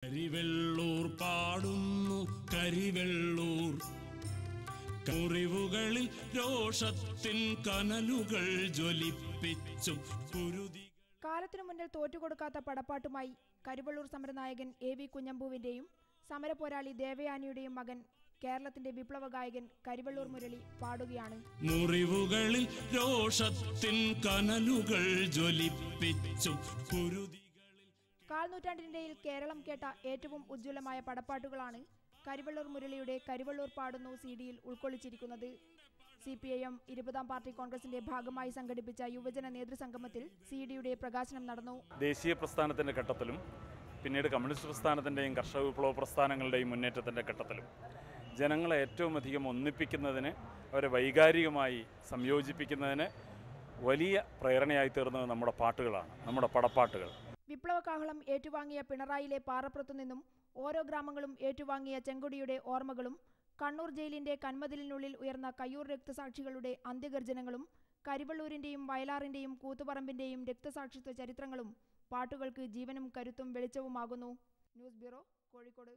കരിവെള്ളൂർ പാടുന്നു കരിവെള്ളൂർ മുറിവുകളിൽ രോഷത്തിൻ കനലുകൾ ജ്വലിപ്പിച്ചും കാലത്തിനു മുന്നിൽ തോറ്റുകൊടുക്കാത്ത പടപ്പാട്ടുമായി കരിവെള്ളൂർ സമരനായകൻ A.V. കുഞ്ഞമ്പുവിന്റെയും സമരപോരാളി ദേവയാനിയുടെയും മകൻ കേരളത്തിന്റെ വിപ്ലവ ഗായകൻ കരിവെള്ളൂർ മുരളി പാടുകയാണ്. മുറിവുകളിൽ രോഷത്തിൻ കനലുകൾ ജ്വലിപ്പിച്ചും കാൽനൂറ്റാണ്ടിനിടയിൽ കേരളം കേട്ട ഏറ്റവും ഉജ്ജ്വലമായ പടപ്പാട്ടുകളാണ് കരിവെള്ളൂർ മുരളിയുടെ കരിവെള്ളൂർ പാടുന്നു CD-യിൽ ഉൾക്കൊള്ളിച്ചിരിക്കുന്നത്. CPIM 20ാം പാർട്ടി കോൺഗ്രസിന്റെ ഭാഗമായി സംഘടിപ്പിച്ച യുവജന നേതൃസംഗമത്തിൽ CD-യുടെ പ്രകാശനം നടന്നു. ദേശീയ പ്രസ്ഥാനത്തിന്റെ ഘട്ടത്തിലും പിന്നീട് കമ്മ്യൂണിസ്റ്റ് പ്രസ്ഥാനത്തിന്റെയും കർഷക വിപ്ലവ പ്രസ്ഥാനങ്ങളുടെയും മുന്നേറ്റത്തിന്റെ ഘട്ടത്തിലും ജനങ്ങളെ ഏറ്റവും അധികം ഒന്നിപ്പിക്കുന്നതിന്, അവരെ വൈകാരികമായി സംയോജിപ്പിക്കുന്നതിന് വലിയ പ്രേരണയായി തീർന്നത് നമ്മുടെ പാട്ടുകളാണ്, നമ്മുടെ പടപ്പാട്ടുകൾ. വിപ്ലവകാഹളം ഏറ്റുവാങ്ങിയ പിണറായിലെ പാറപ്പുറത്തു നിന്നും ഓരോ ഗ്രാമങ്ങളും ഏറ്റുവാങ്ങിയ ചെങ്കൊടിയുടെ ഓർമ്മകളും, കണ്ണൂർ ജയിലിന്റെ കന്മതിലിനുള്ളിൽ ഉയർന്ന കയ്യൂർ രക്തസാക്ഷികളുടെ അന്ത്യഗർജനങ്ങളും, കരിവെള്ളൂരിന്റെയും വയലാറിന്റെയും കൂത്തുപറമ്പിന്റെയും രക്തസാക്ഷിത്വ ചരിത്രങ്ങളും പാട്ടുകൾക്ക് ജീവനും കരുത്തും വെളിച്ചവുമാകുന്നു. News bureau, Kozhikode.